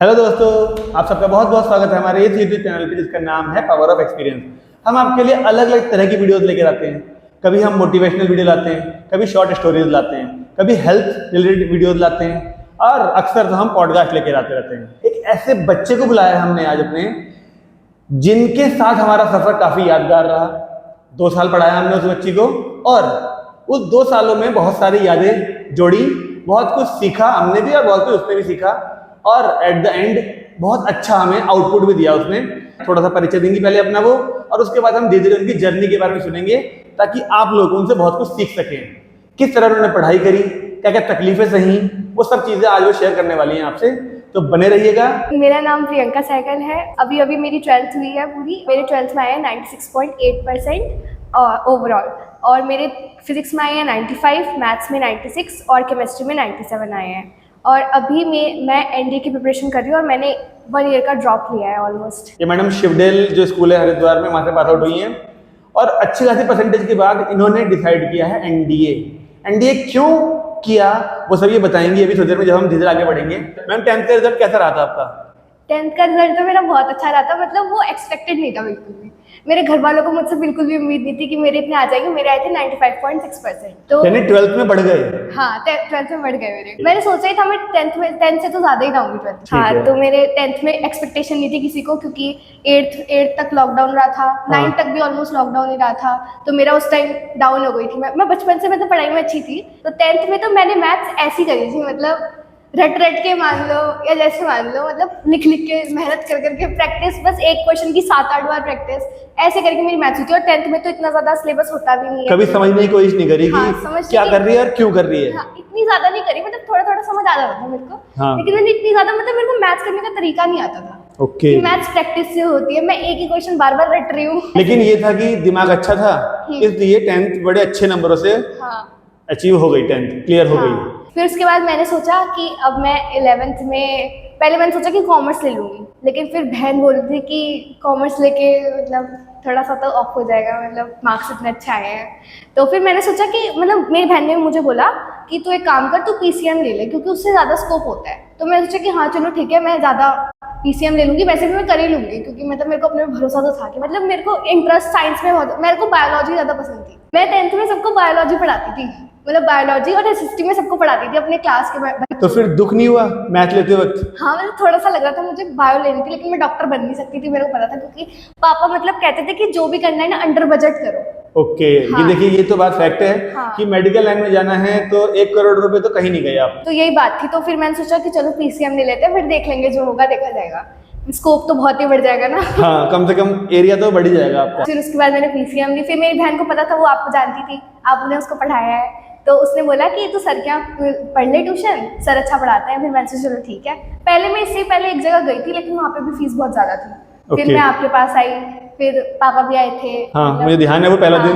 Hello दोस्तों, आप सबका बहुत बहुत स्वागत है हमारे इस यूट्यूब चैनल पे जिसका नाम है पावर ऑफ एक्सपीरियंस। हम आपके लिए अलग अलग तरह की वीडियोस लेकर आते हैं। कभी हम मोटिवेशनल वीडियो लाते हैं, कभी शॉर्ट स्टोरीज लाते हैं, कभी हेल्थ रिलेटेड वीडियोस लाते हैं और अक्सर तो हम पॉडकास्ट लेकर आते रहते हैं। एक ऐसे बच्चे को बुलाया हमने आज अपने, जिनके साथ हमारा सफर काफी यादगार रहा। 2 साल पढ़ाया हमने उस बच्ची को और उस 2 सालों में बहुत सारी यादें जोड़ी, बहुत कुछ सीखा हमने भी और बहुत कुछ उसने भी सीखा और एट द एंड बहुत अच्छा हमें आउटपुट भी दिया उसने। थोड़ा सा परिचय देंगी पहले अपना वो, और उसके बाद हम धीरे धीरे उनकी जर्नी के बारे में सुनेंगे ताकि आप लोग उनसे बहुत कुछ सीख सकें। किस तरह उन्होंने पढ़ाई करी, क्या क्या तकलीफें सही, वो सब चीजें आज वो शेयर करने वाली हैं आपसे, तो बने रहिएगा। मेरा नाम प्रियंका सहगल है। अभी अभी मेरी 12th हुई है पूरी। मेरे 12th में आए हैं 96.8% ओवरऑल, और मेरे फिजिक्स में आए हैं 95, मैथ्स में 96 और केमिस्ट्री में 97 आए हैं। और अभी मैं एनडीए की प्रिपरेशन कर रही हूँ और मैंने 1 ईयर का ड्रॉप लिया है ऑलमोस्ट। ये मैडम शिवडेल जो स्कूल है हरिद्वार में, वहाँ से पास आउट हुई हैं और अच्छी खासी परसेंटेज के बाद इन्होंने डिसाइड किया है एनडीए। एनडीए क्यों किया वो सब ये बताएंगी अभी थोड़ी देर में जब हम धीरे आगे बढ़ेंगे। मैम 10th का रिजल्ट कैसा रहा था आपका? 10th का रिजल्ट तो मेरा बहुत अच्छा रहा था, मतलब वो एक्सपेक्टेड नहीं था बिल्कुल भी। मेरे घर वालों को मुझसे बिल्कुल भी उम्मीद नहीं थी कि मेरे इतने आ जाएंगे। मेरे आए थे 95.6%। तो यानी 12th में बढ़ गए? हाँ, 12th में बढ़ गए मेरे। मैंने सोचा ही था मैं 10th से तो ज्यादा ही लाऊंगी 12th। हाँ, तो मेरे 10th में एक्सपेक्टेशन नहीं थी किसी को, क्योंकि 8th तक लॉकडाउन रहा था। 9th तक भी ऑलमोस्ट लॉकडाउन ही रहा था, तो मेरा उस टाइम डाउन हो गई थी। मैं बचपन से मतलब पढ़ाई में अच्छी थी, तो 10th में तो मैंने मैथ्स ऐसी करी थी, मतलब रट के मान लो या जैसे मान लो, मतलब लिख के मेहनत करके प्रैक्टिस, बस एक क्वेश्चन की 7-8 बार प्रैक्टिस ऐसे करके मेरी मैथ्स हुई थी। और 10th में तो इतना ज्यादा सिलेबस होता भी नहीं है। कभी समझने की कोशिश नहीं करी हाँ, कि क्या कर रही है और क्यों कर रही है। हाँ, इतनी ज्यादा नहीं करी, मतलब थोड़ा समझ आ जाता था मेरे को। हाँ। लेकिन मैंने इतनी ज्यादा, मतलब मेरे को मैथ्स करने का तरीका नहीं आता था। ओके। मैथ्स प्रैक्टिस से होती है, मैं एक ही क्वेश्चन बार रट रही हूँ। लेकिन ये था कि दिमाग अच्छा था, इसलिए 10th बड़े अच्छे नंबरों से अचीव हो गई, 10th क्लियर हो गई। फिर उसके बाद मैंने सोचा कि अब मैं 11th में, पहले मैंने सोचा कि कॉमर्स ले लूँगी, लेकिन फिर बहन बोल रही थी कि कॉमर्स लेके मतलब थोड़ा सा तो ऑफ हो जाएगा, मतलब मार्क्स इतने अच्छे आए हैं। तो फिर मैंने सोचा कि, मतलब मेरी बहन ने मुझे बोला कि तू एक काम कर, तू पीसीएम ले ले क्योंकि उससे ज़्यादा स्कोप होता है। तो मैंने सोचा कि हाँ चलो ठीक है, मैं ज़्यादा पीसीएम ले लूँगी। वैसे भी मैं कर ही लूँगी, क्योंकि मतलब मेरे को अपने भरोसा तो था कि, मतलब मेरे को इंटरेस्ट साइंस में बहुत, मेरे को बायोलॉजी ज़्यादा पसंद थी। मैं 10th में सबको बायोलॉजी पढ़ाती थी, मतलब बायोलॉजी और एसएसटी में सबको पढ़ाती थी अपने क्लास के। तो फिर दुख नहीं हुआ मैथ लेते वक्त? हाँ, मतलब थोड़ा सा लग रहा था मुझे बायो लेनी थी, लेकिन मैं डॉक्टर बन नहीं सकती थी, मेरे को पता था, क्योंकि पापा मतलब कहते थे कि जो भी करना है ना अंडर बजट करो। ओके। हाँ। ये देखिए, ये तो बात फैक्ट है। हाँ। कि मेडिकल लाइन में जाना है तो 1 करोड़ रुपए तो कहीं नहीं गए आप। तो यही बात थी, तो फिर मैंने सोचा कि चलो पीसीएम ले लेते हैं, फिर देख लेंगे, जो होगा देखा जाएगा। स्कोप तो बहुत ही बढ़ जाएगा ना। हाँ, कम से कम एरिया तो बढ़ ही जाएगा आपका। फिर उसके बाद मैंने पीसीएम ली। फिर मेरी बहन को पता था, वो आपको जानती थी, आपने उसको पढ़ाया है, तो उसने बोला कि तू सर क्या पढ़ ले ट्यूशन, सर अच्छा पढ़ाते हैं। फिर मैंने सोचा चलो ठीक है। पहले मैं इससे पहले एक जगह गई थी, लेकिन वहाँ पे भी फीस बहुत ज्यादा थी। फिर मैं आपके पास आई, फिर पापा भी आए थे। हाँ, मुझे ध्यान है वो पहला दिन।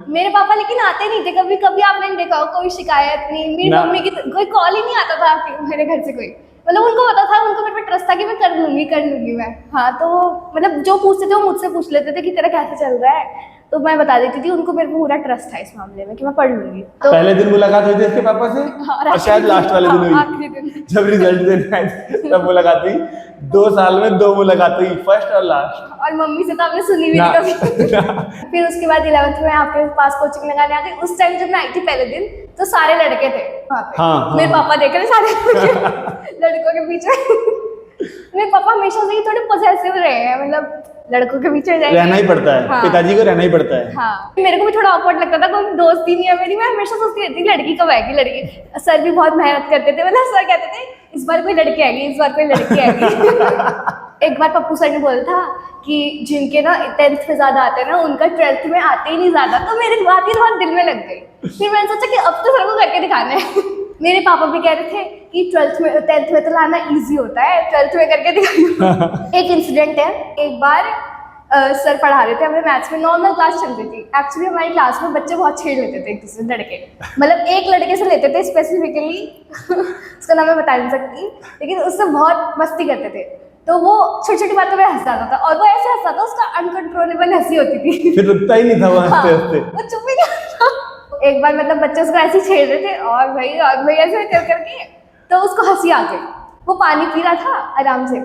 मेरे पापा लेकिन आते नहीं थे कभी, आपने देखा हो कोई शिकायत नहीं, मेरी मम्मी की कोई कॉल ही नहीं आता था आपके मेरे घर से कोई, मतलब उनको पता था, उनको मेरे पे ट्रस्ट था कि मैं कर लूंगी मैं। हाँ, तो मतलब जो पूछते थे वो मुझसे पूछ लेते थे कि तेरा कैसे चल रहा है, तो मैं बता देती थी। उनको मेरे पे पूरा ट्रस्ट था इस मामले में कि मैं पढ़ लूंगी। तो पहले दिन मुलाकात हुई थी इसके पापा से? हाँ, और शायद लास्ट वाले दिन हुई, आखिरी दिन जब रिजल्ट देने आए तब मुलाकात हुई। 2 साल में 2 मुलाकात हुई, फर्स्ट और लास्ट। और मम्मी से तो आपने सुनी भी नहीं कभी। फिर उसके बाद 11th में आपके पास कोचिंग लगाने आती। उस टाइम जब मैं आई थी पहले दिन, तो सारे लड़के थे वहाँ पे। हाँ, मेरे पापा देख रहे सारे लड़कों के पीछे। मेरे पापा हमेशा से ही थोड़े पॉसेसिव रहे हैं, मतलब लड़कों के पीछे रहना ही पड़ता है। हाँ। पिताजी को रहना ही पड़ता है। हाँ, मेरे को भी थोड़ा ऑकवर्ड लगता था, कोई दोस्ती नहीं है मेरी। मैं हमेशा सोचती रहती थी लड़की कब आएगी लड़की। सर भी बहुत मेहनत करते थे, मतलब सर कहते थे इस बार कोई लड़की आएगी, इस बार कोई लड़की आएगी। एक बार पप्पू सर ने बोला था कि जिनके ना 10th में ज्यादा आते हैं ना, उनका 12th में आते ही नहीं ज्यादा। तो मेरी बात ही बहुत दिल में लग गई। फिर मैंने सोचा कि अब तो सर को करके दिखाना है। मेरे पापा भी कह रहे थे कि 10th में तो लाना इजी होता है, 12th में करके दिखाना। एक इंसिडेंट है, एक बार सर पढ़ा रहे थे हमें मैथ्स में, नॉर्मल क्लास चल रही थी। एक्चुअली हमारी क्लास में बच्चे बहुत छेड़ लेते थे एक दूसरे लड़के, मतलब एक लड़के से लेते थे स्पेसिफिकली। उसका नाम मैं बता नहीं सकती, लेकिन उससे बहुत मस्ती करते थे। तो वो छोटी छोटी बातों में हंस जाता था, और वो ऐसे हंसता था, उसका अनकंट्रोलेबल हंसी होती थी। फिर रुकता ही नहीं था वो हंसते हंसते। वो चुप ही नहीं था। एक बार मतलब बच्चे उसको ऐसे छेड़ रहे थे, और भाई ऐसे करके तो उसको हंसी आ गई। वो पानी पी रहा था आराम से,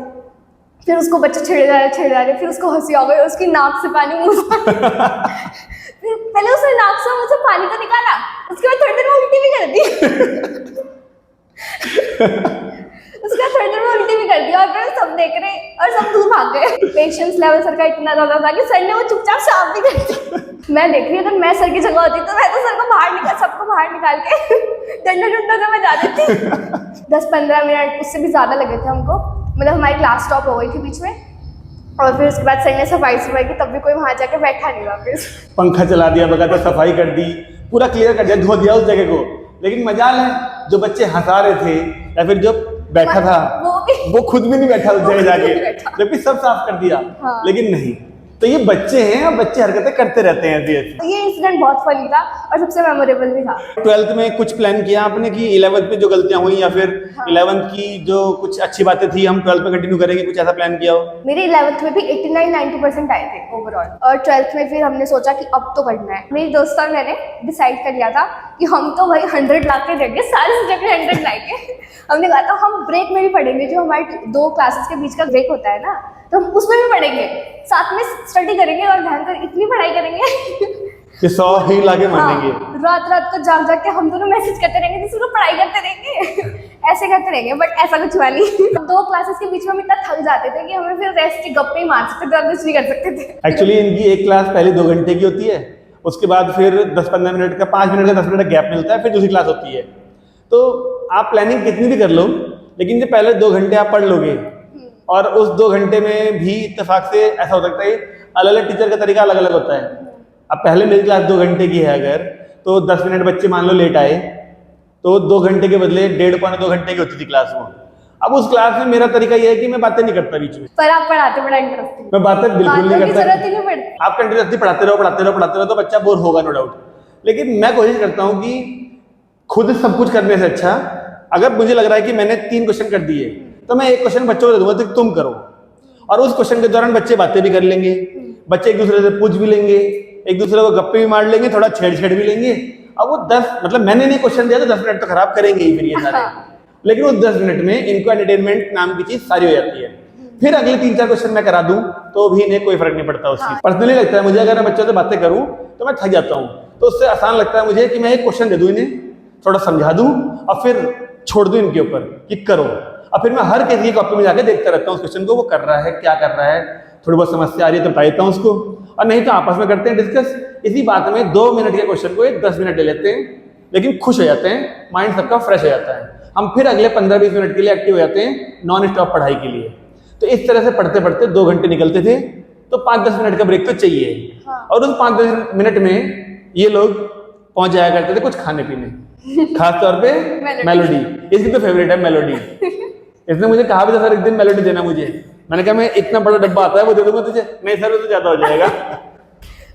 फिर उसको बच्चे छेड़े जा रहे, फिर उसको हंसी आ गई, उसकी नाक से पानी मुंह फिर पहले उसने नाक से मुझे पानी तो निकाला, उसके बाद थोड़ी देर में उल्टी भी कर दी उसके बाद थोड़ी देर में उल्टी भी कर दिया, और फिर सब देख रहे और सब दूर भाग गए। पेशेंस लेवल सर का इतना ज्यादा था कि सर ने वो चुपचाप साफ भी कर दी। मैं देख रही अगर मैं सर की जगह होती तो मैं तो सर को सबको बाहर निकाल के डंडा में मैं जा देती। 10-15 मिनट उससे भी ज्यादा लगे थे हमको, मतलब हमारी क्लास स्टॉप हो गई थी बीच में, और फिर उसके बाद सर ने सफाई की, तब भी कोई वहां जाके बैठा नहीं वापस। पंखा चला दिया, बकायदा सफाई कर दी, पूरा क्लियर कर दिया, धो दिया उस जगह को। लेकिन मजाल है जो बच्चे हंसा रहे थे या फिर जो बैठा था वो खुद भी नहीं बैठा उस जगह जाके, जबकि सब साफ कर दिया। हाँ। लेकिन नहीं, तो ये बच्चे हैं और बच्चे हरकतें करते रहते हैं ऐसी। ये इंसिडेंट बहुत फनी था और सबसे मेमोरेबल भी था। 12th में कुछ प्लान किया आपने कि 11th में जो गलतियां हुई या फिर 11th की जो कुछ अच्छी बातें थी हम 12th में कंटिन्यू करेंगे, कुछ ऐसा प्लान किया हो? मेरे 11th में भी 89-90% आए थे ओवरऑल, और 12th में फिर हमने सोचा कि अब तो करना है। मेरी दोस्तों और मैंने डिसाइड कर लिया था कि हम तो भाई 100 ला के देंगे, सारे सब्जेक्ट में 100 लाएंगे। हमने कहा था हम ब्रेक में भी पढ़ेंगे, जो हमारे 2 क्लासेस के बीच का ब्रेक होता है ना, तो हम उसमें भी पढ़ेंगे, साथ में स्टडी करेंगे और ध्यान कर इतनी पढ़ाई करेंगे कि 100 ही लाके मानेंगे। हाँ, रात को जाग के हम दोनों मैसेज करते रहेंगे, जिसमें पढ़ाई करते रहेंगे ऐसे करते रहेंगे, बट ऐसा कुछ हुआ नहीं। 2 क्लासेस के बीच में हम इतना थक जाते थे कि हमें फिर रेस्ट के गप्पे ही मार सकते थे और कुछ नहीं कर सकते थे। एक्चुअली इनकी एक क्लास पहले 2 घंटे की होती है, उसके बाद फिर 10-15 मिनट का 5 मिनट का 10 मिनट का गैप मिलता है, फिर दूसरी क्लास होती है। तो आप प्लानिंग कितनी भी कर लो, लेकिन जो पहले 2 घंटे आप पढ़ लोगे और उस 2 घंटे में भी इत्तेफाक से ऐसा हो सकता है अलग अलग टीचर का तरीका अलग अलग होता है। अब पहले मेरी क्लास 2 घंटे की है अगर, तो 10 मिनट बच्चे मान लो लेट आए तो 2 घंटे के बदले 1.5-2 घंटे की होती थी क्लास वो। अब उस क्लास में मेरा तरीका यह है कि मैं बातें नहीं करता बीच में, पर आप पढ़ाते बड़ा इंटरेस्टिंग, मैं बातें बिल्कुल नहीं करता। जरूरत ही नहीं पड़ती, आप कंटिन्यूअसली पढ़ाते रहो तो बच्चा बोर होगा नो डाउट। लेकिन मैं कोशिश करता हूँ कि खुद सब कुछ करने से अच्छा, अगर मुझे लग रहा है कि मैंने 3 क्वेश्चन कर दिए तो मैं 1 क्वेश्चन बच्चों को दे दूंगा तो तुम करो, और उस क्वेश्चन के दौरान बच्चे बातें भी कर लेंगे, बच्चे एक दूसरे से पूछ भी लेंगे, एक दूसरे को गप्पे भी मार लेंगे, थोड़ा छेड़ भी लेंगे। अब वो 10 मतलब मैंने नहीं क्वेश्चन दिया तो 10 मिनट तो खराब करेंगे ही फिर ये सारे। लेकिन उस 10 मिनट में इनको एंटरटेनमेंट नाम की चीज सारी हो जाती है। फिर अगले 3-4 क्वेश्चन मैं करा दूं तो भी इन्हें कोई फर्क नहीं पड़ता उसकी। पर्सनली लगता है मुझे, अगर मैं बच्चों से बातें करूं तो मैं थक जाता हूं, तो उससे आसान लगता है मुझे कि मैं एक क्वेश्चन दे दूं इन्हें, थोड़ा समझा दूं और फिर छोड़ दूं इनके ऊपर कि करो। और फिर मैं हर किसी की कॉपी में जाके देखता रहता हूँ उस क्वेश्चन को, वो कर रहा है क्या कर रहा है, थोड़ी बहुत समस्या आ रही है तो बता देता हूँ उसको, और नहीं तो आपस में करते हैं डिस्कस। इसी बात में 2 मिनट के क्वेश्चन को 10 मिनट ले लेते हैं, लेकिन खुश हो जाते हैं, माइंड सबका फ्रेश हो जाता है। हम फिर अगले 15-20 मिनट के लिए एक्टिव हो जाते हैं नॉन स्टॉप पढ़ाई के लिए। तो इस तरह से पढ़ते पढ़ते 2 घंटे निकलते थे, तो 5-10 मिनट का ब्रेक तो चाहिए। और उस 5-10 मिनट में ये लोग पहुंच जाया करते थे कुछ खाने पीने, खास तौर पे मेलोडी। इसकी तो फेवरेट है मेलोडी। इसने मुझे कहा भी था सर एक दिन मेलोडी देना मुझे, मैंने कहा मैं इतना बड़ा डब्बा आता है वो दे दूंगा तुझे। नहीं सर वो तो ज्यादा हो जाएगा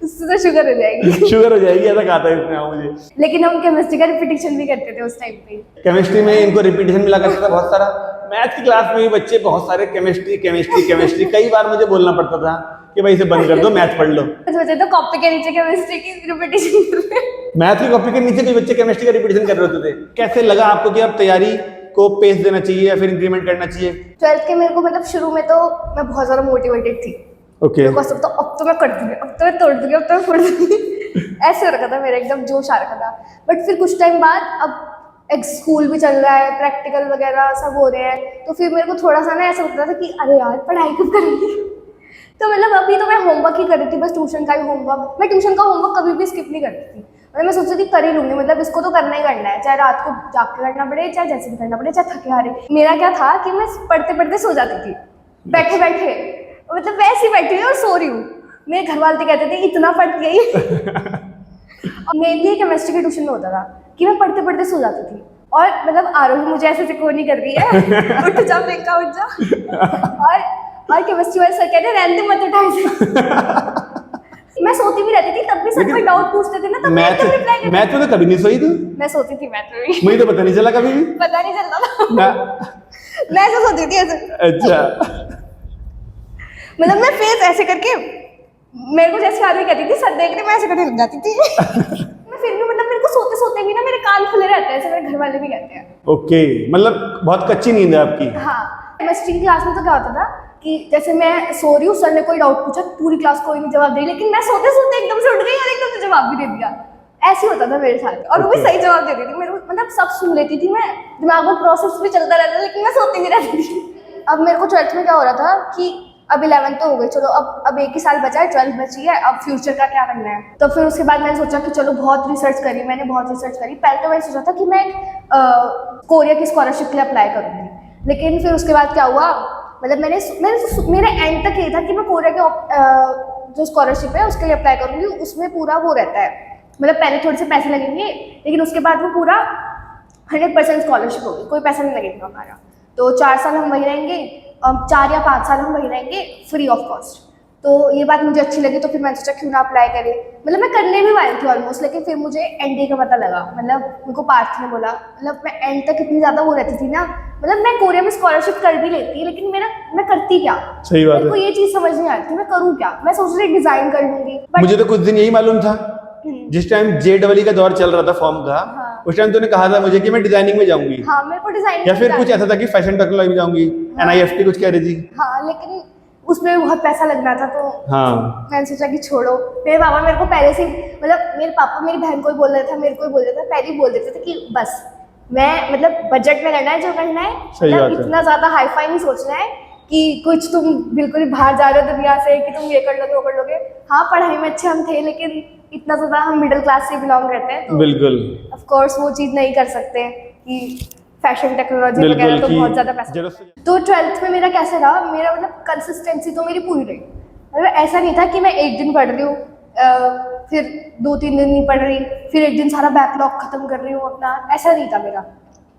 उससे तो शुगर हो जाएगी शुगर हो जाएगी, ऐसा कहा था इसने मुझे। लेकिन हम केमिस्ट्री का रिपीटिशन भी करते थे उस टाइम पे। केमिस्ट्री में इनको रिपीटिशन मिला करता था बहुत सारा। मैथ की क्लास में भी बच्चे बहुत सारे केमिस्ट्री कई बार मुझे बोलना पड़ता था कि भाई इसे बंद कर दो, मैथ पढ़ लो। कुछ बच्चे तो कॉपी के नीचे केमिस्ट्री की रिपीटिशन कर रहे हैं। मैथ की कॉपी के नीचे कुछ बच्चे केमिस्ट्री का रिपीटिशन कर रहे होते थे। कैसे लगा आपको कि अब तैयारी को पेस देना चाहिए या फिर इंक्रीमेंट करना चाहिए? 12th के मेरे को मतलब शुरू में तो मैं बहुत ज्यादा मोटिवेटेड थी। ओके। बस अब तो मैं कर दूंगी, अब तो मैं तोड़ दूंगी, अब तो मैं फोड़ दूंगी ऐसे हो रखा था मेरा, एकदम जोश आ रखा था। बट फिर कुछ टाइम बाद अब एक स्कूल भी चल रहा है, प्रैक्टिकल वगैरह सब हो रहे हैं, तो फिर मेरे को थोड़ा सा ना ऐसा लगता था कि अरे यार पढ़ाई कब करूंगी। तो मतलब अभी तो मैं होमवर्क ही कर रही थी, बस ट्यूशन का ही होमवर्क। मैं ट्यूशन का होमवर्क कभी भी स्किप नहीं करती थी, मतलब मैं सोचती थी कर ही लूंगी, मतलब इसको तो करना ही करना है, चाहे रात को जाग के करना पड़े, चाहे जैसे भी करना पड़े, चाहे थके हारे। मेरा क्या था कि मैं पढ़ते पढ़ते सो जाती थी, बैठे बैठे, मतलब वैसे ही बैठी हुई और सो रही हूँ। मेरे घर वाले कहते थे इतना पढ़ गई और मेनली केमिस्ट्री के ट्यूशन में होता था कि मैं पढ़ते पढ़ते सो जाती थी। और मतलब आरोही मुझे ऐसे सिको नहीं कर रही है उठ जा बेटा उठ जा। और केमिस्ट्री वाले सर कहते रहने मत उठाए मैं सोती भी रहती थी, तब भी सर कोई डाउट पूछते थे ना, तब मैं एकदम रिप्लाई करती थी। मैथ में तो कभी नहीं सोई तू? मैं सोती थी मैथ में भी। मुझे तो पता नहीं चला कभी भी। पता नहीं चलता था मैं ऐसे सोती थी ऐसे। अच्छा। मतलब मैं फेस ऐसे करके, मेरे को जैसे आदमी कहती थी सर देख रहे, मैं ऐसे करने लग जाती थी मैं फिर भी मतलब मेरे को सोते सोते सोते भी ना मेरे कान खुले रहते हैं, ऐसे मेरे घर वाले भी कहते हैं। ओके, मतलब बहुत कच्ची नींद है आपकी। हाँ, केमिस्ट्री क्लास में तो क्या होता था कि जैसे मैं सो रही हूँ, सर ने कोई डाउट पूछा, पूरी क्लास कोई नहीं जवाब दे, लेकिन मैं सोते सोते एकदम से उठ गई और एकदम से जवाब भी दे दिया। ऐसे होता था मेरे साथ, और वो भी सही जवाब देती थी। मेरे को मतलब सब सुन लेती थी मैं, दिमाग में प्रोसेस भी चलता रहता, लेकिन मैं सोती भी रहती थी। अब मेरे को 12th में क्या हो रहा था कि अब 11th तो हो गई, चलो अब एक ही साल बचा है, 12th बची है, अब फ्यूचर का क्या करना है। तो फिर उसके बाद मैंने सोचा कि चलो बहुत रिसर्च करी, मैंने बहुत रिसर्च करी। पहले तो मैंने सोचा था कि मैं कोरिया की स्कॉलरशिप के लिए अप्लाई करूँगी, लेकिन फिर उसके बाद क्या हुआ, मतलब मेरे एंड तक ये था कि मैं कोरिया के जो स्कॉलरशिप है उसके लिए अप्लाई करूँगी। उसमें पूरा वो रहता है, मतलब पहले थोड़े से पैसे लगेंगे, लेकिन उसके बाद वो पूरा 100% स्कॉलरशिप होगी, कोई पैसा नहीं लगेगा हमारा। तो 4 साल हम वही रहेंगे, 4 या 5 साल हम वही रहेंगे फ्री ऑफ कॉस्ट। तो ये बात मुझे अच्छी लगी, तो फिर मैंने सोचा क्यों ना अप्लाई करें। मतलब मैं करने भी वाली थी ऑलमोस्ट, लेकिन फिर मुझे एनडी का पता लगा। मतलब मेरे को पार्थ ने बोला, मतलब मैं एंड तक इतनी ज़्यादा वो रहती थी ना, मतलब मैं कोरिया में स्कॉलरशिप कर भी लेती, लेकिन मैं करती क्या। सही बात मेरे को है। ये चीज़ समझ नहीं आती थी मैं करूँ क्या। मैं सोच रही डिज़ाइन कर लूँगी, मुझे तो कुछ दिन यही मालूम था, जिस टाइम जेडबलई का दौर चल रहा था फॉर्म का, हाँ। उस टाइम तूने कहा था मुझे कि मैं डिजाइनिंग में जाऊंगी, हाँ, मेरे को डिज़ाइन या फिर कुछ ऐसा था कि फैशन टेक्नोलॉजी में जाऊंगी, NIFT कुछ कह रही थी। हाँ, लेकिन उसमें बहुत पैसा लगना था, तो हाँ, मैंने सोचा कि छोड़ो। मेरे पापा मेरे को पहले से मतलब मेरे पापा मेरी बहन को ही बोल रहे थे, मेरे को ही बोल रहे थे, पहले ही बोल देते थे कि बस मैं मतलब बजट में रहना है, जो करना है, सही बात मतलब है। इतना ज़्यादा हाई फाई नहीं सोचना है कि कुछ तुम बिल्कुल ही बाहर जा रहे हो दुनिया से कि तुम ये कर लोगे वो कर लोगे। हाँ, पढ़ाई में अच्छे हम थे, लेकिन इतना ज़्यादा हम मिडिल क्लास से बिलोंग करते हैं, तो बिल्कुल ऑफ कोर्स वो चीज़ नहीं कर सकते कि फैशन टेक्नोलॉजी वगैरह, बिल्कुल तो कि बहुत ज़्यादा पैसा। जरूरत से- तो 12th में मेरा कैसे रहा, मेरा मतलब कंसिस्टेंसी तो मेरी पूरी रही। मतलब ऐसा नहीं था कि मैं एक दिन पढ़ रही हूँ, फिर 2-3 दिन नहीं पढ़ रही, फिर एक दिन सारा बैकलॉग खत्म कर रही हूँ अपना, ऐसा नहीं था मेरा।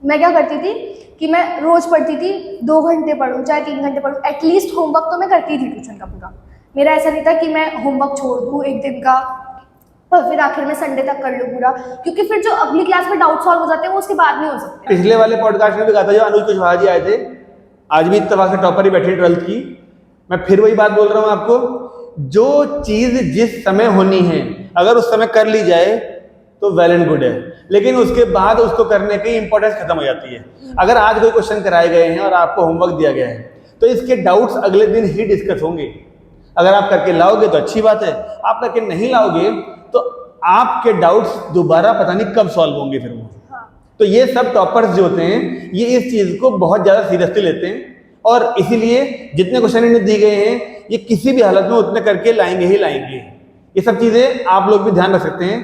मैं क्या करती थी कि मैं रोज पढ़ती थी, 2 घंटे पढ़ूँ चाहे 3 घंटे पढ़ूँ, एटलीस्ट होमवर्क तो मैं करती थी ट्यूशन का पूरा। मेरा ऐसा नहीं था कि मैं होमवर्क छोड़ दूँ एक दिन का और फिर आखिर में संडे तक कर लूँ पूरा, क्योंकि फिर जो अगली क्लास में डाउट सॉल्व हो जाते हैं वो उसके बाद नहीं हो सकते। पिछले वाले पॉडकास्ट में भी कहा था, जो अनुज कुशवाहा जी आए थे, आज भी इत्तेफाक से टॉपर ही बैठे 12th की। मैं फिर वही बात बोल रहा हूँ आपको, जो चीज जिस समय होनी है अगर उस समय कर ली जाए तो वेल एंड गुड है, लेकिन उसके बाद उसको करने की इंपॉर्टेंस खत्म हो जाती है। अगर आज कोई क्वेश्चन कराए गए हैं और आपको होमवर्क दिया गया है, तो इसके डाउट्स अगले दिन ही डिस्कस होंगे। अगर आप करके लाओगे तो अच्छी बात है, आप करके नहीं लाओगे तो आपके डाउट्स दोबारा पता नहीं कब सॉल्व होंगे फिर वो। तो ये सब टॉपर्स जो होते हैं, ये इस चीज को बहुत ज्यादा सीरियसली लेते हैं, और इसीलिए जितने क्वेश्चन इन्हें दिए गए हैं ये किसी भी हालत में उतने करके लाएंगे ही लाएंगे। ये सब चीजें आप लोग भी ध्यान रख सकते हैं,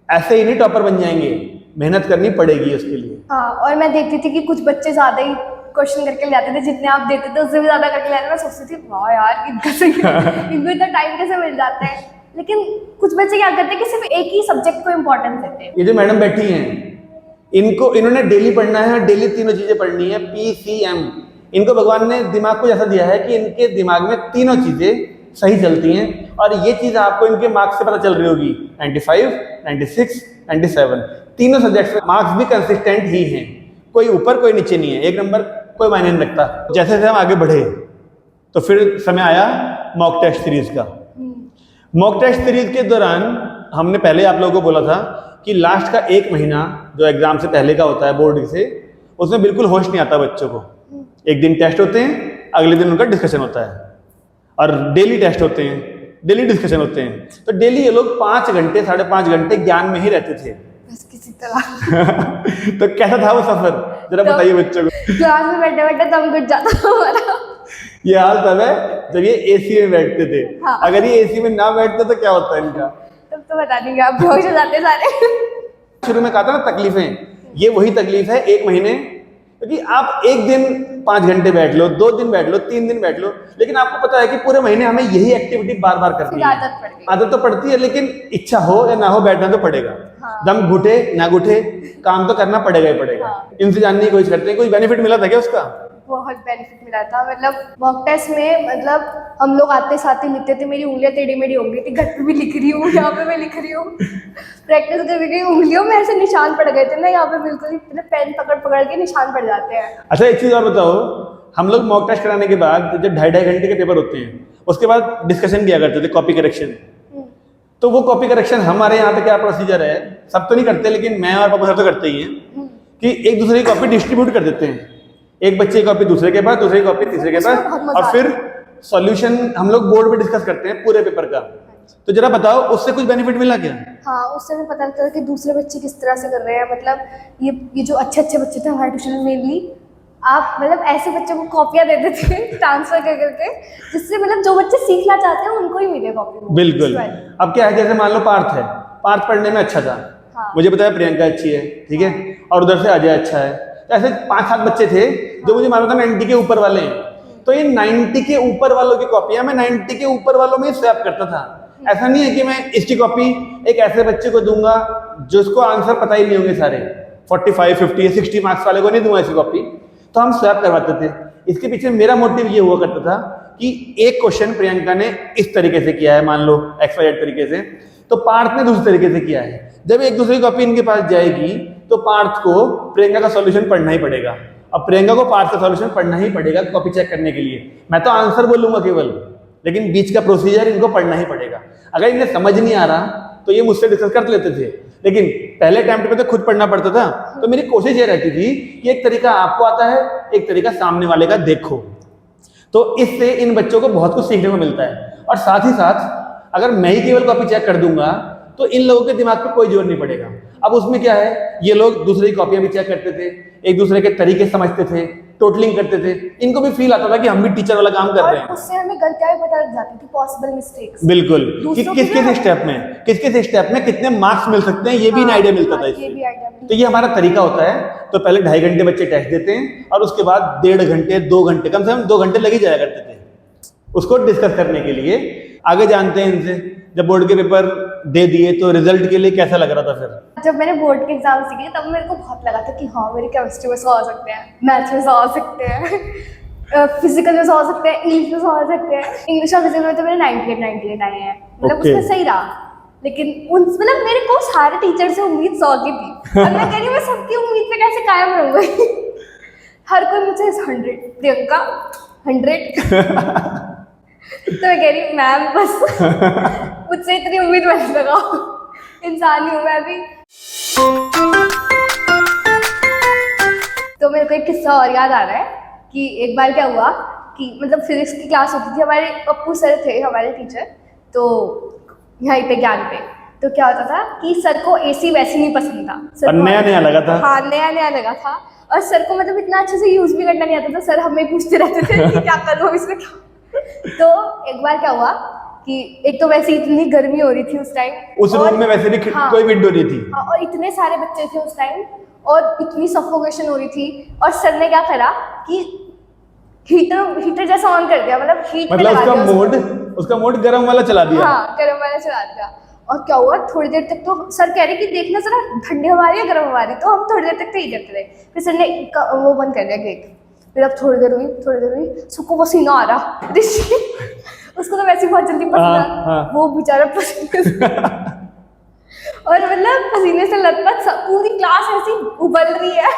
ऐसे ही नहीं टॉपर बन जाएंगे, मेहनत करनी पड़ेगी उसके लिए। हाँ, और मैं देखती थी कि कुछ बच्चे ज्यादा ही क्वेश्चन करके ले आते थे, जितने आप देते थे उससे भी ज्यादा करके ले आते थे। मैं सोचती थी वाह यार, इनको इतना टाइम कैसे मिल जाता है। लेकिन कुछ बच्चे क्या करते हैं कि सिर्फ एक ही सब्जेक्ट को इम्पोर्टेंस देते हैं। ये जो मैडम बैठी हैं, इन्होंने डेली पढ़ना है, डेली तीनों चीजें पढ़नी है, PCM। इनको भगवान ने दिमाग को ऐसा दिया है कि इनके दिमाग में तीनों चीजें सही चलती हैं, और ये चीज आपको इनके मार्क्स से पता चल रही होगी। 95, 96, 97 तीनों सब्जेक्ट्स में मार्क्स भी कंसिस्टेंट ही हैं, कोई ऊपर कोई नीचे नहीं है, एक नंबर कोई मायने नहीं रखता। जैसे जैसे हम आगे बढ़े तो फिर समय आया मॉक टेस्ट सीरीज का। मॉक टेस्ट सीरीज के दौरान हमने पहले आप लोगों को बोला था कि लास्ट का 1 महीना जो एग्जाम से पहले का होता है बोर्ड से, उसमें बिल्कुल होश नहीं आता बच्चों को। एक दिन टेस्ट होते हैं, अगले दिन उनका डिस्कशन होता है, और डेली टेस्ट होते हैं, डेली डिस्कशन होते हैं। तो डेली ये लोग 5 घंटे 5.5 घंटे ज्ञान में ही रहते थे। बस किसी तरह। तो कैसा था वो सफर, जरा बताइए बच्चों को। क्लास में बैठे बैठे दम घुट जाता था हमारा। ये हाल तब है जब ये AC में बैठते थे। हाँ। अगर ये AC में ना बैठते तो क्या होता है इनका। तब तो बता देंगे आप, बेहोश हो जाते सारे। शुरू में कहा था ना तकलीफें, ये वही तकलीफ है 1 महीने, क्योंकि आप एक दिन 5 घंटे बैठ लो, 2 दिन बैठ लो, 3 दिन बैठ लो, लेकिन आपको पता है कि पूरे महीने हमें यही एक्टिविटी बार बार करनी फिर है। आदत पड़ गई। आदत तो पड़ती है, लेकिन इच्छा हो या ना हो बैठना तो पड़ेगा। हाँ। दम घुटे ना घुटे काम तो करना पड़ेगा ही पड़ेगा। हाँ। इनसे जानने की कोशिश करते हैं, कोई बेनिफिट मिला था क्या उसका? बहुत बेनिफिट मिला था। मतलब मॉक टेस्ट में मतलब हम लोग आते साथ ही लिखते थे, मेरी उंगलियां टेढ़ी मेढ़ी हो गई थी, घर पे भी लिख रही हूँ, यहाँ पे मैं लिख रही हूँ। प्रैक्टिस कर गई, उंगलियों में ऐसे निशान पड़ गए थे ना, यहाँ पे बिल्कुल ही पेन पकड़ पकड़ के निशान पड़ जाते हैं। अच्छा, एक चीज और बताओ, हम लोग मॉक टेस्ट कराने के बाद जब 2.5 घंटे के पेपर होते हैं, उसके बाद डिस्कशन किया करते थे, कॉपी करेक्शन। तो वो कॉपी करेक्शन हमारे यहाँ पे क्या प्रोसीजर है, सब तो नहीं करते लेकिन मैं और पापा सर तो करते ही हैं कि एक दूसरे की कॉपी डिस्ट्रीब्यूट कर देते हैं। एक बच्चे की कॉपी दूसरे के पास, दूसरे की कॉपी तीसरे के उसमें पास, बहुत मजा और फिर सॉल्यूशन हम लोग बोर्ड पे डिस्कस करते हैं पूरे पेपर का। तो जरा बताओ उससे कुछ बेनिफिट मिला क्या? हाँ, उससे हमें पता लगता था कि दूसरे बच्चे किस तरह से कर रहे हैं। मतलब ये जो अच्छे अच्छे बच्चे थे हमारे ट्यूशन में, मेनली आप मतलब ऐसे बच्चों को कॉपियां दे देते थे ट्रांसफर कर करके, जिससे मतलब जो बच्चे सीखना चाहते हैं उनको ही मिले कॉपी। बिल्कुल। अब क्या है, जैसे मान लो पार्थ है, पार्थ पढ़ने में अच्छा था, हाँ। मुझे पता है प्रियंका अच्छी है, ठीक है, और उधर से अजय अच्छा है, तो ऐसे 5-7 बच्चे थे जो मुझे मालूम था 90 के ऊपर वाले हैं। तो ये 90 के ऊपर वालों की कॉपियां मैं 90 के ऊपर वालों में स्वैप करता था। ऐसा नहीं है कि मैं इसकी कॉपी एक ऐसे बच्चे को दूंगा जिसको आंसर पता ही नहीं होंगे सारे, 45, 50, 60 मार्क्स वाले को नहीं दूंगा ऐसी कॉपी। तो हम स्वैप करवाते थे। इसके पीछे मेरा मोटिव ये हुआ करता था कि एक क्वेश्चन प्रियंका ने इस तरीके से किया है, मान लो XYZ तरीके से, तो पार्थ ने दूसरे तरीके से किया है। जब एक दूसरे की कॉपी इनके पास जाएगी तो पार्थ को प्रियंका का सॉल्यूशन पढ़ना ही पड़ेगा, अब प्रियंका को पार्थ का सॉल्यूशन पढ़ना ही पड़ेगा कॉपी चेक करने के लिए। मैं तो आंसर बोलूंगा केवल, लेकिन बीच का प्रोसीजर इनको पढ़ना ही पड़ेगा। अगर इन्हें समझ नहीं आ रहा तो ये मुझसे डिस्कस कर लेते थे, लेकिन पहले अटेम्प्ट पे तो खुद पढ़ना पड़ता था। तो मेरी कोशिश ये रहती थी कि एक तरीका आपको आता है, एक तरीका सामने वाले का देखो, तो इससे इन बच्चों को बहुत कुछ सीखने को मिलता है। और साथ ही साथ अगर मैं ही केवल कॉपी चेक कर दूंगा तो इन लोगों के दिमाग पे कोई जोर नहीं पड़ेगा। अब उसमें क्या है, ये लोग दूसरे की कॉपियां भी चेक करते थे, एक दूसरे के तरीके समझते थे, टोटलिंग करते थे, इनको भी फील आता था कि हम भी टीचर वाला काम कर रहे हैं। उससे हमें गलतियां भी पता लग जाती थी, पॉसिबल मिस्टेक्स। बिल्कुल, कि किस स्टेप में कितने मार्क्स मिल सकते हैं, ये भी आइडिया मिलता था इससे। तो ये हमारा तरीका होता है। तो पहले 2.5 घंटे बच्चे टेस्ट देते हैं और उसके बाद 1.5 घंटे 2 घंटे, कम से कम 2 घंटे लग ही जाया करते थे उसको डिस्कस करने के लिए। आगे जानते हैं इनसे, जब बोर्ड के पेपर दे दिए तो रिजल्ट के लिए कैसा लग रहा था फिर? जब मैंने बोर्ड के एग्जाम दिए तब मेरे को बहुत लगा था कि हाँ मेरी केमिस्ट्री में 100 आ सकते हैं, मैथ्स में 100 आ सकते हैं, फिजिकल में 100 आ सकते हैं, इंग्लिश में 100 आ सकते हैं। इंग्लिश और फिजिकल में तो मेरे 98 आए हैं, मतलब उसमें सही रहा। लेकिन मतलब मेरे को सारे टीचर से उम्मीद 100 की थी और मैं कह रही हूँ मैं सबकी उम्मीद पे कैसे कायम रहूंगी। हर कोई मुझसे 100, प्रियंका 100। तो मैं कह रही हूँ मैम बस मुझसे इतनी उम्मीद मत लगाओ, इंसान ही हूँ मैं भी। तो मेरे को एक किस्सा और याद आ रहा है कि एक बार क्या हुआ कि मतलब फिजिक्स की क्लास होती थी, हमारे पप्पू सर थे हमारे टीचर, तो यहीं पे ज्ञान पे। तो क्या होता था कि सर को एसी वैसे नहीं पसंद था, सर नया नया लगा था। हाँ नया नया लगा था, और सर को मतलब इतना अच्छे से यूज भी करना नहीं आता था। सर हमें पूछते रहते थे कि क्या करूँ इसमें। तो एक बार क्या हुआ कि एक तो वैसे इतनी गर्मी हो रही थी उस टाइम, उस रूम में वैसे भी कोई विंडो नहीं थी, और इतने सारे बच्चे थे उस टाइम और इतनी सफोकेशन हो रही थी। और सर ने क्या करा कि हीटर जैसा ऑन कर दिया, मतलब हीट पे लगा दिया उसका मोड गर्म वाला चला दिया। हाँ गर्म वाला चला दिया। और क्या हुआ, थोड़ी देर तक तो सर कह रहे कि देखना जरा ठंडी हवा रही है गर्म हवा रही, तो हम थोड़ी देर तक तो ही करते रहे। फिर सर ने वो बंद कर दिया गेट। फिर अब थोड़ी देर हुई सबको पसीना आ रहा, उसको तो वैसे बहुत जल्दी पसीना, वो बेचारा पसीने और मतलब पसीने से लथपथ, पूरी क्लास ऐसी उबल रही है।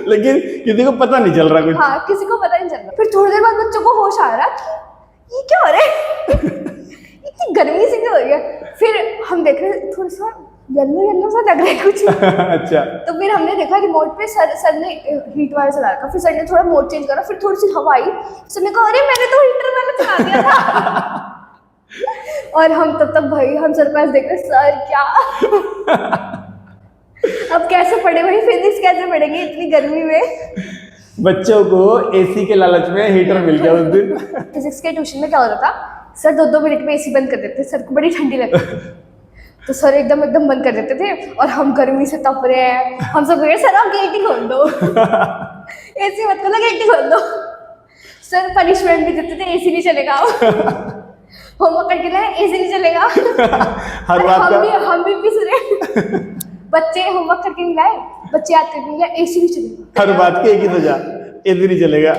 लेकिन किसी को पता नहीं चल रहा कुछ। हाँ किसी को पता नहीं चल रहा। फिर थोड़ी देर बाद बच्चों को होश आ रहा कि ये क्या हो रहा है, इतनी गर्मी से क्यों हो रही है। फिर हम देख रहे थोड़ा सा येलो सा लग रहा है कुछ। अच्छा। तो फिर हमने देखा रिमोट पे सर ने हीट वाला चला रखा। फिर सर ने थोड़ा मोड चेंज करा, फिर थोड़ी सी हवा आई, सर ने कहा अरे मैंने तो हीटर वाला चला दिया था। और हम तब तक भाई हम सर पास देख रहे, सर क्या अब कैसे पढ़े भाई, फिजिक्स कैसे पढ़ेंगे इतनी गर्मी में। बच्चों को एसी के लालच में हीटर मिल गया उस दिन। फिजिक्स के ट्यूशन में क्या होता था, सर 2-2 मिनट में एसी बंद कर देते, सर को बड़ी ठंडी लगती थी तो सर एकदम बंद कर देते थे। और हम गर्मी से तप रहे हैं, हम सब कह रहे सर आप गेट ही खोल दो। एसी मत खोलो, गेट ही खोल दो। सर पनिशमेंट भी देते थे, एसी नहीं चलेगा, होमवर्क करके ना एसी नहीं चलेगा। हर बात हम भी पिस रहे, बच्चे होमवर्क करके नहीं लाए, बच्चे आते नहीं लाए, एसी नहीं चलेगा। हर बात की एक ही सजा, एसी नहीं चलेगा।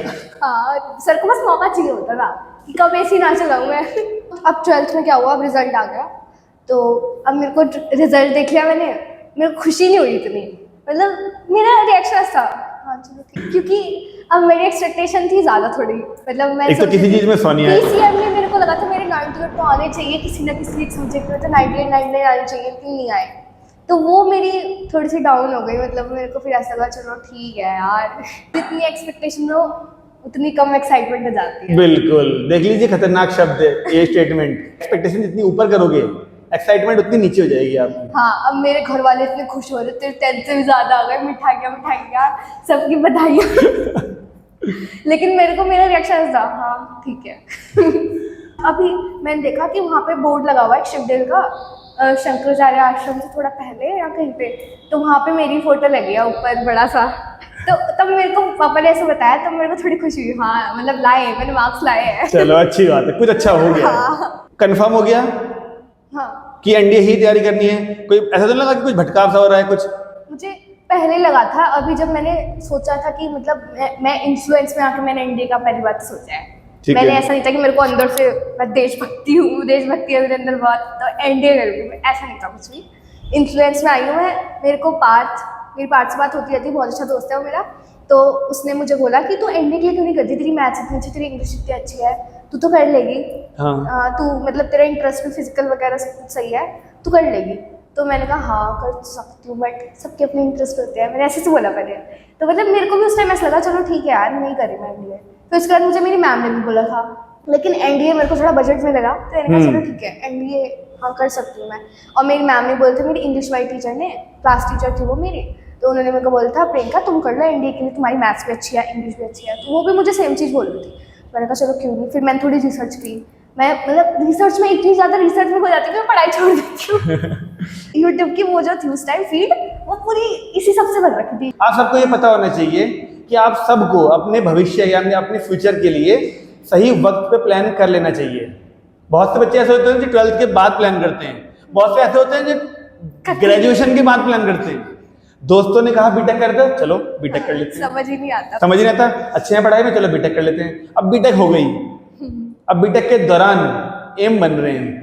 हाँ सर को बस मौका चाहिए होता था कि कब एसी ना चलाऊं मैं। अब 12th में क्या हुआ, अब रिजल्ट आ गया। तो अब मेरे को रिजल्ट देख लिया मैंने, मेरे को खुशी नहीं हुई इतनी, मतलब मेरा रिएक्शन था हाँ चलो ठीक, क्योंकि अब मेरी एक्सपेक्टेशन थी ज़्यादा थोड़ी, मतलब मैं एक तो किसी चीज़ में सोनिया है, पीसीएम में मेरे को लगा था मेरे 98 तो आने चाहिए किसी ना किसी एक सब्जेक्ट में, तो 98 99 आने चाहिए, क्यों नहीं आए? तो वो मेरी थोड़ी सी डाउन हो गई, मतलब मेरे को फिर ऐसा लगा चलो ठीक है यार, जितनी एक्सपेक्टेशन हो उतनी कम एक्साइटमेंट हो जाती है। बिल्कुल, देख लीजिए खतरनाक शब्द है ये स्टेटमेंट। एक्सपेक्टेशन जितनी ऊपर करोगे एक्साइटमेंट उतनी नीचे हो जाएगी आपकी। हाँ, अब मेरे घर वाले इतने खुश हो रहे थे, 10 से भी ज्यादा आ गए, मिठाइयाँ सबकी बधाइयाँ। लेकिन मेरे को मेरा रिएक्शन था हाँ ठीक है। अभी मैंने देखा कि वहाँ पे बोर्ड लगा हुआ है शिवडेल का, शंकराचार्य आश्रम से थोड़ा पहले या कहीं पे, तो वहाँ पे मेरी फोटो लगी है ऊपर बड़ा सा। तो तब मेरे को पापा ने ऐसे बताया, तब मेरे को थोड़ी खुशी हुई, हाँ मतलब लाए हैं, मैंने मार्क्स लाए हैं। चलो अच्छी बात है, कुछ अच्छा हो गया। हाँ कंफर्म हो गया हाँ। कि एनडीए ही तैयारी करनी है? कोई ऐसा तो नहीं लगा कि कुछ भटकाव सा हो रहा है कुछ? मुझे पहले लगा था, अभी जब मैंने सोचा था कि मतलब मैं इन्फ्लुएंस में आके मैंने एनडीए का पहली बार तो सोचा है। ठीक मैंने है। ऐसा नहीं था कि मेरे को अंदर से मैं देशभक्ति हूँ, देशभक्ति है मेरे अंदर बहुत, तो एनडीए करूँगी, ऐसा नहीं था कुछ भी। इन्फ्लुएंस में आई हूँ मैं। मेरे को मेरी पार्थ से बात होती रहती है, बहुत अच्छा दोस्त है वो मेरा। तो उसने मुझे बोला कि तू एनडीए के लिए क्यों नहीं करती, तेरी मैथ्स इतनी अच्छी, तेरी इंग्लिश इतनी अच्छी है, तू तो कर लेगी। हाँ। तू मतलब तेरा इंटरेस्ट में फिजिकल वगैरह सब कुछ सही है, तू कर लेगी। तो मैंने कहा हाँ कर सकती हूँ, बट सबके अपने इंटरेस्ट होते हैं, मैंने ऐसे से बोला पहले। तो मतलब मेरे को भी उस टाइम ऐसा लगा चलो ठीक है यार नहीं करी मैं एनडीए। फिर उसके बाद मुझे मेरी मैम ने भी बोला था, लेकिन एनडीए मेरे को थोड़ा बजट में लगा, तो मैंने कहा चलो ठीक है एनडीए हाँ कर सकती हूँ मैं। और मेरी मैम ने बोला था, मेरी इंग्लिश वाली टीचर ने, क्लास टीचर थी वो मेरी, तो उन्होंने मेरे को बोला था प्रियंका तुम कर लो एनडीए के लिए, तुम्हारी मैथ्स भी अच्छी है, इंग्लिश भी अच्छी है। तो वो भी मुझे सेम चीज़ बोल रही थी। मैंने कहा चलो क्यों नहीं। फिर मैंने थोड़ी रिसर्च की। मैं मतलब रिसर्च में इतनी ज़्यादा रिसर्च में हो जाती हूँ, मैं पढ़ाई छोड़ देती हूँ। यूट्यूब की वो जो थी उस टाइम फीड, वो पूरी इसी सबसे भर रखी थी। आप सबको ये पता होना चाहिए कि आप सबको अपने भविष्य यानी अपने फ्यूचर के लिए सही वक्त पे प्लान कर लेना चाहिए। बहुत से बच्चे ऐसे होते हैं जो 12th के बाद प्लान करते हैं, बहुत से ऐसे होते हैं जो ग्रेजुएशन के बाद प्लान करते हैं। दोस्तों ने कहा बीटेक कर दो, चलो बीटेक कर लेते हैं। समझ ही नहीं आता। समझ नहीं आता, अच्छे हैं पढ़ाई में, चलो बीटेक कर लेते हैं। अब बीटेक हो गई, अब बीटेक के दौरान एम बन रहे हैं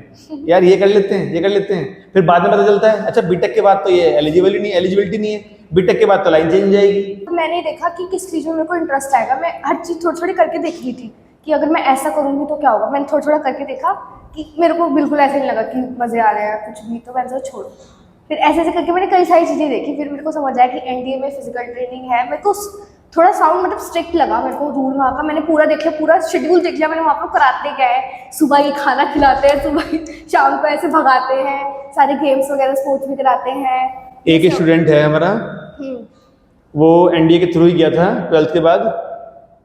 यार ये कर लेते हैं, ये कर लेते हैं। फिर बाद में पता चलता है अच्छा बीटेक के बाद तो ये एलिजिबिलिटी नहीं है, बीटेक के बाद तो लाइन चेंज हो जाएगी। तो मैंने देखा कि किस चीज़ में मेरे को इंटरेस्ट आएगा। मैं हर चीज़ थोड़ी थोड़ी करके देख रही थी कि अगर मैं ऐसा करूँगी तो क्या होगा। मैंने थोड़ा थोड़ा करके देखा कि मेरे को बिल्कुल ऐसे नहीं लगा कि मज़े आ रहे हैं कुछ भी, तो मैंने सोचा छोड़ो। फिर ऐसे ऐसे करके मैंने कई सारी चीज़ें देखी। फिर मेरे को समझ आया कि एनडीए में फिजिकल ट्रेनिंग है। मेरे को थोड़ा साउंड मतलब स्ट्रिक्ट लगा मेरे को रूल वहाँ का। मैंने पूरा देख लिया, पूरा शेड्यूल देख लिया मैंने। वहाँ पर कराते क्या है, सुबह ही खाना खिलाते हैं, सुबह ही शाम को ऐसे भगाते हैं, सारे गेम्स वगैरह स्पोर्ट्स भी कराते हैं। एक स्टूडेंट है हमारा, वो एनडीए के थ्रू ही गया था, 12th के बाद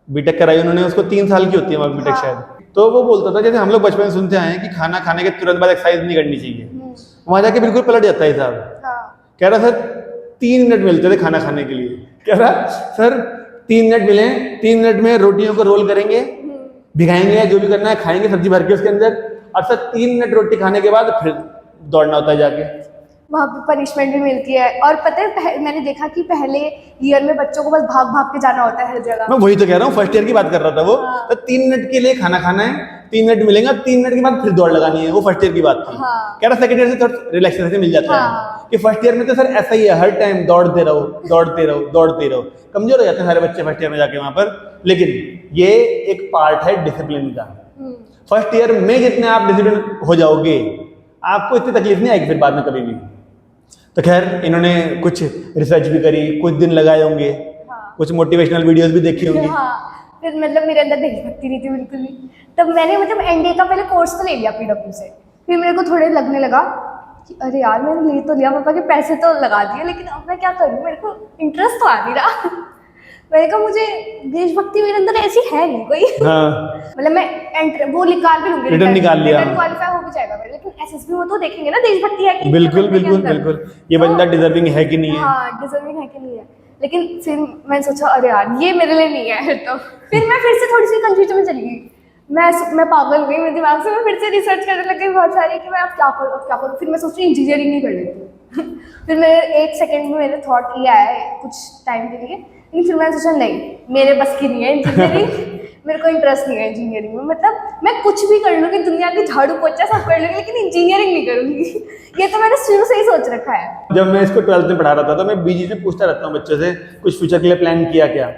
बीटेक कराई उन्होंने। उसको 3 साल की होती है वहाँ बीटेक शायद। तो वो बोलता था जैसे हम लोग बचपन में सुनते आए हैं कि खाना खाने के तुरंत बाद एक्सरसाइज नहीं करनी चाहिए, वहां जाके बिल्कुल पलट जाता है साहब। कह रहा सर 3 मिनट मिलते थे खाना खाने के लिए। कह रहा सर 3 मिनट मिले, 3 मिनट में रोटियों को रोल करेंगे, भिगाएंगे, जो भी करना है खाएंगे सब्जी भर के उसके अंदर, और सर 3 मिनट रोटी खाने के बाद फिर दौड़ना होता है जाके। वहाँ पे पनिशमेंट भी मिलती है। और पता है मैंने देखा कि पहले ईयर में बच्चों को बस भाग भाग के जाना होता है हर जगह। मैं वही तो कह रहा हूँ, फर्स्ट ईयर की बात कर रहा था वो। तो 3 मिनट के लिए खाना खाना है, 3 मिनट मिलेंगे, 3 मिनट के बाद फिर दौड़ लगानी है। वो फर्स्ट ईयर की बात थी। कह रहा सेकंड ईयर से थोड़ा रिलैक्सेशन मिल जाता है कि फर्स्ट ईयर में तो सर ऐसा ही है, हर टाइम दौड़ते रहो दौड़ते रहो दौड़ते रहो। कमजोर हो जाते हैं सारे बच्चे फर्स्ट ईयर में जाके वहां पर। लेकिन ये एक पार्ट है डिसिप्लिन का। फर्स्ट ईयर में जितने आप डिसिप्लिन हो जाओगे आपको इतनी तकलीफ नहीं आएगी फिर बाद में कभी भी। तो खैर इन्होंने कुछ रिसर्च भी करी, कुछ दिन लगाए होंगे, कुछ मोटिवेशनल वीडियोस भी देखी होंगी। फिर मतलब मेरे अंदर देशभक्ति नहीं थी बिल्कुल भी। तब मैंने मतलब एनडीए का पहले कोर्स तो ले लिया पीडब्ल्यू से। फिर मेरे को थोड़े लगने लगा कि अरे यार मैंने ले तो लिया, पापा के पैसे तो लगा दिए, लेकिन अब मैं क्या करूँ, मेरे को इंटरेस्ट तो आ नहीं रहा। मैंने कहा मुझे देशभक्ति मेरे अंदर ऐसी है नहीं कोई। मतलब मैं वो निकाल भी लूंगी, रिटर्न निकाल लिया, रिटर्न क्वालिफाई हो भी जाएगा मेरा। लेकिन एसएसबी में तो देखेंगे ना देशभक्ति है कि बिल्कुल बिल्कुल बिल्कुल, ये बंदा डिजर्विंग है कि नहीं है। हाँ डिजर्विंग है कि नहीं है। लेकिन फिर मैंने सोचा अरे यार ये मेरे लिए नहीं है। तो फिर मैं फिर से थोड़ी सी कंफ्यूजन में चली गई। मैं पागल हो गई मेरे दिमाग से। मैं फिर से रिसर्च करने लग गई बहुत सारी कि मैं अब क्या करूँ। फिर मैं सोच रही इंजीनियरिंग नहीं कर लेती। फिर मेरे 1 सेकंड में मेरे थॉट ये आया कुछ टाइम के लिए, लेकिन फिर मैंने सोचा नहीं मेरे बस की नहीं है इंजीनियरिंग। मेरे को इंटरेस्ट नहीं है इंजीनियरिंग में। मतलब मैं कुछ भी कर लूँगी, दुनिया की झाड़ू पोछा सब कर लूँगी, लेकिन इंजीनियरिंग नहीं करूँगी। ये तो मैंने शुरू से ही सोच रखा है। जब मैं इसको 12th में पढ़ा रहा था तो मैं बीजी से पूछता रहता हूँ बच्चों से कुछ फ्यूचर के लिए प्लान किया क्या।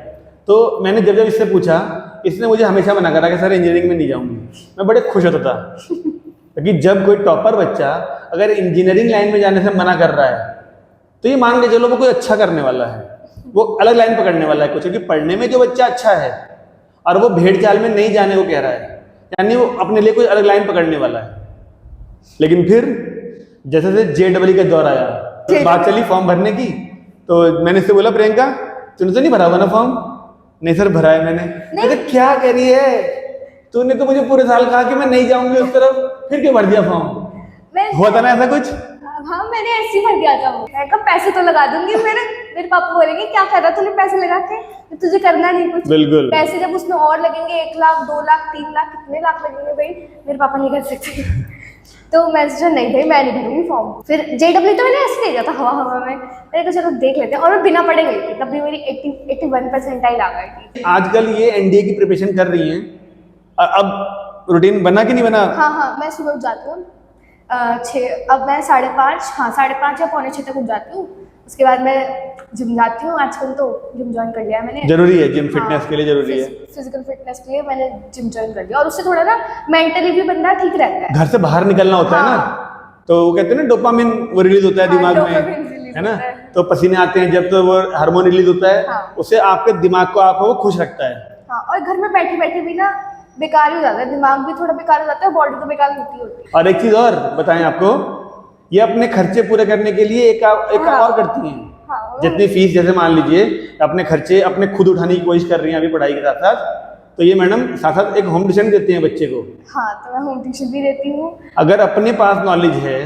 तो मैंने जब इससे पूछा इसने मुझे हमेशा मना करा कि सर इंजीनियरिंग में नहीं जाऊंगी। मैं बड़े खुश होता था क्योंकि जब कोई टॉपर बच्चा अगर इंजीनियरिंग लाइन में जाने से मना कर रहा है तो ये मान के चलो वो कोई अच्छा करने वाला है, वो अलग लाइन पकड़ने वाला है कुछ, क्योंकि पढ़ने में जो बच्चा अच्छा है और वो भेड़ चाल में नहीं जाने को कह रहा है, यानी वो अपने लिए कोई अलग लाइन पकड़ने वाला है। लेकिन फिर जैसे से JEE का दौर आया तो बात चली फॉर्म भरने की, तो मैंने इससे बोला प्रियंका तूने तो नहीं भरा हुआ ना फॉर्म? नहीं सर भरा है मैंने। कहते क्या कह रही है, तूने तो मुझे पूरे साल कहा कि मैं नहीं जाऊंगी उस तरफ, फिर क्यों भर दिया फॉर्म? हुआ था ना ऐसा कुछ? हाँ मैंने ऐसे ही भर दिया था। मैं कहा पैसे तो लगा दूंगी, मेरे पापा बोलेंगे क्या कर रहा तूने पैसे लगा के, तो तुझे करना नहीं कुछ। बिल्कुल। पैसे जब उसमें और लगेंगे 1 लाख 2 लाख 3 लाख कितने लाख लगेंगे भाई, मेरे पापा नहीं कर सकते। तो मैं सोचा नहीं भाई मैं नहीं भरूंगी फॉर्म। फिर JEE तो मैंने ऐसे दे दिया था हवा में, मैंने कहा चलो देख लेते हैं, और मैं बिना पढ़े गई थी, तब भी मेरी 81 परसेंटाइल आ गई थी। आजकल ये NDA की प्रिपरेशन कर रही हैं, अब रूटीन बना कि नहीं बना? हाँ मैं सुबह उठ जाती हूँ 6, अब मैं 5:30, हाँ 5:30 या 5:45 तक उठ जाती हूँ। उसके बाद मैं जिम जाती हूँ, आजकल तो जिम ज्वाइन कर लिया है मैंने। जरूरी है जिम, फिटनेस के लिए जरूरी है, फिजिकल फिटनेस के लिए मैंने जिम ज्वाइन कर लिया, और उससे थोड़ा ना मेंटली भी बंदा ठीक रहता है। घर से बाहर निकलना होता है ना, तो वो कहते हैं ना डोपामिन वो रिलीज होता है दिमाग में, है ना, तो पसीने आते हैं जब, तो वो हार्मोन रिलीज होता है, उससे आपके दिमाग को आपको खुश रखता है। हाँ, और घर में बैठे बैठे भी ना बेकार ही हो जाता है, दिमाग भी थोड़ा बेकार हो जाता है, बॉडी तो बेकार होती है। और एक चीज और बताएं आपको, ये अपने खर्चे पूरे करने के लिए एक काम और करती हैं। जितनी फीस जैसे मान लीजिए अपने खर्चे अपने खुद उठाने की कोशिश कर रही हैं अभी पढ़ाई के साथ साथ, तो ये मैडम साथ साथ एक होम ट्यूशन देते हैं बच्चे को। हाँ, तो मैं होम ट्यूशन भी देती हूँ। अगर अपने पास नॉलेज है,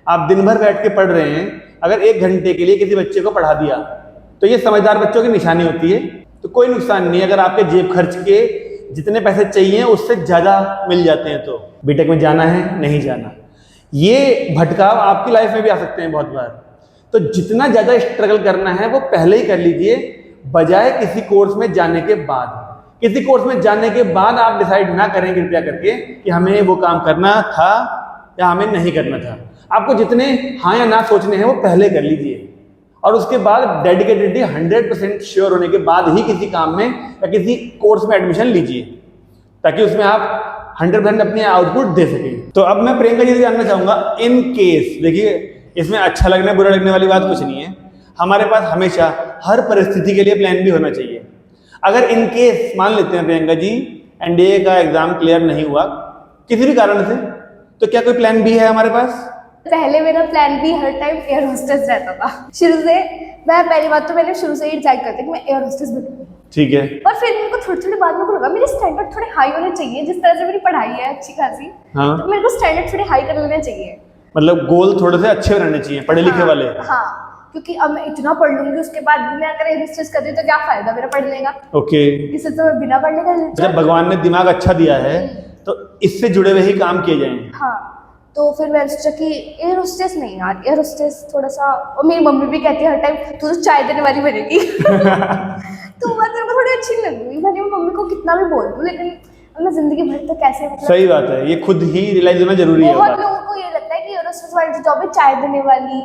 आप दिन भर बैठ के पढ़ रहे हैं, अगर 1 घंटे के लिए किसी बच्चे को पढ़ा दिया तो ये समझदार बच्चों की निशानी होती है, तो कोई नुकसान नहीं है। अगर आपके जेब खर्च के जितने पैसे चाहिए उससे ज्यादा मिल जाते हैं, तो बीटेक में जाना है नहीं जाना, ये भटकाव आपकी लाइफ में भी आ सकते हैं बहुत बार। तो जितना ज्यादा स्ट्रगल करना है वो पहले ही कर लीजिए, बजाय किसी कोर्स में जाने के बाद। किसी कोर्स में जाने के बाद आप डिसाइड ना करें कृपया करके कि हमें वो काम करना था या हमें नहीं करना था। आपको जितने हाँ या ना सोचने हैं वो पहले कर लीजिए, और उसके बाद डेडिकेटेडली 100% श्योर होने के बाद ही किसी काम में या किसी कोर्स में एडमिशन लीजिए, ताकि उसमें आप 100% अपनी आउटपुट दे सकें। तो अब मैं प्रियंका जी से जानना चाहूंगा, इन केस, देखिए इसमें अच्छा लगने बुरा लगने वाली बात कुछ नहीं है, हमारे पास हमेशा हर परिस्थिति के लिए प्लान भी होना चाहिए। अगर इन केस मान लेते हैं प्रियंका जी NDA का एग्जाम क्लियर नहीं हुआ किसी भी कारण से, तो क्या कोई प्लान बी है हमारे पास? पहले मेरा प्लान भी हर टाइम एयर होस्टेस रहता था शुरू से। मैं पहली बात तो मैंने शुरू से ही डिसाइड करती कि मैं एयर होस्टेस बनूंगी, ठीक है। और फिर मेरे को थोड़ी थोड़ी बाद में लगा मेरे स्टैंडर्ड थोड़े हाई होने चाहिए, जिस तरह से मेरी पढ़ाई है अच्छी खासी, हाँ। तो मेरे को स्टैंडर्ड थोड़े हाई कर लेने चाहिए। मतलब गोल थोड़े से अच्छे रहने चाहिए, पढ़े लिखे वाले। हाँ, क्योंकि अब मैं इतना पढ़ लूंगी उसके बाद मैं अगर एयर होस्टेस कर दी तो क्या फायदा मेरा पढ़ने का। ओके, इससे तो मैं बिना पढ़ने का जब भगवान ने दिमाग अच्छा दिया है तो इससे जुड़े हुए ही काम किए जाएंगे। हाँ, तो फिर मैंने सोचा कि एयर होस्टेस नहीं यार, एयर होस्टेस थोड़ा सा, और मेरी मम्मी भी कहती है हर टाइम तू तो चाय देने वाली बनेगी तो बात मेरे को थोड़ी अच्छी नहीं लगी। मैंने मम्मी को कितना भी बोल दूं, लेकिन मैं जिंदगी भर तक कैसे, सही बात है, ये खुद ही रियलाइज होना जरूरी है। बहुत लोगों को ये लगता है कि एयर होस्टेस वाली जॉब है चाय देने वाली,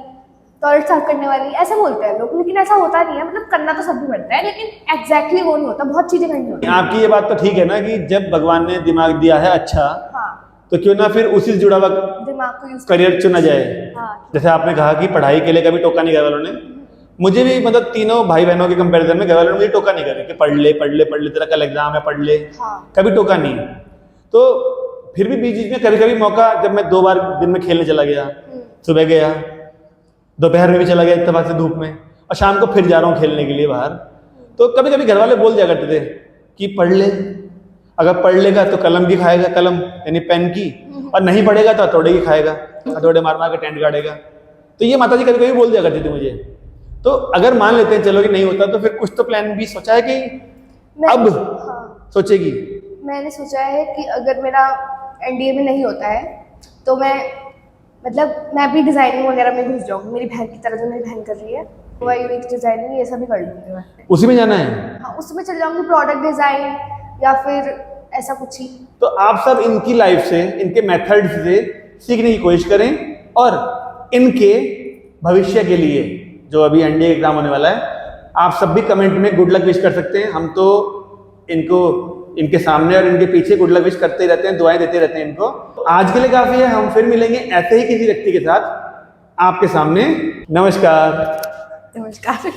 टॉयलेट साफ करने वाली, ऐसा बोलते हैं लोग, लेकिन ऐसा होता नहीं है। मतलब करना तो सब भी पड़ता है, लेकिन एग्जैक्टली वो नहीं होता, बहुत चीजें करनी होती है। आपकी ये बात तो ठीक है ना कि जब भगवान ने दिमाग दिया है अच्छा, हाँ, तो क्यों ना फिर उसी से जुड़ा हुआ दिमाग को यूज करियर चुना जाए। हाँ, जैसे आपने कहा कि पढ़ाई के लिए कभी टोका नहीं घर वालों ने, मुझे भी मतलब तीनों भाई बहनों के कंपैरिजन में घर वालों ने मुझे टोका नहीं करे कि पढ़ ले पढ़ ले पढ़ ले, तेरा कल एग्जाम है पढ़ ले, हाँ, कभी टोका नहीं। तो फिर भी बीच बीच में कभी कभी मौका, जब मैं 2 बार दिन में खेलने चला गया, सुबह गया, दोपहर में भी चला गया इत्तेफाक से धूप में, और शाम को फिर जा रहा हूँ खेलने के लिए बाहर, तो कभी कभी घर वाले बोल दिया करते थे कि पढ़ ले, अगर पढ़ लेगा तो कलम भी खाएगा, कलम यानी पेन की, और नहीं पढ़ेगा तो हथौड़े की खाएगा, हथौड़े मार मार के टेंट गाड़ेगा। तो ये माता जी कभी कभी बोल दिया करती थी मुझे। तो अगर मान लेते हैं चलो कि नहीं होता, तो फिर कुछ तो प्लान भी सोचा है कि अब हाँ, सोचेगी? मैंने सोचा है कि अगर मेरा NDA में नहीं होता है तो मैं भी डिजाइनिंग वगैरह में घुस जाऊंगी, मेरी बहन की तरह जो मेरी बहन कर रही है, UX डिजाइनिंग ये सब भी कर लूंगी मैं। उसी में जाना है? हाँ, उसमें चल जाऊंगी, प्रोडक्ट डिजाइन या फिर ऐसा कुछ ही। तो आप सब इनकी लाइफ से, इनके मेथड से सीखने की कोशिश करें, और इनके भविष्य के लिए जो अभी NDA एग्जाम होने वाला है, आप सब भी कमेंट में गुड लक विश कर सकते हैं। हम तो इनको इनके सामने और इनके पीछे गुड लक विश करते ही रहते हैं, दुआएं देते रहते हैं इनको। आज के लिए काफी है, हम फिर मिलेंगे ऐसे ही किसी व्यक्ति के साथ आपके सामने। नमस्कार। नमस्कार।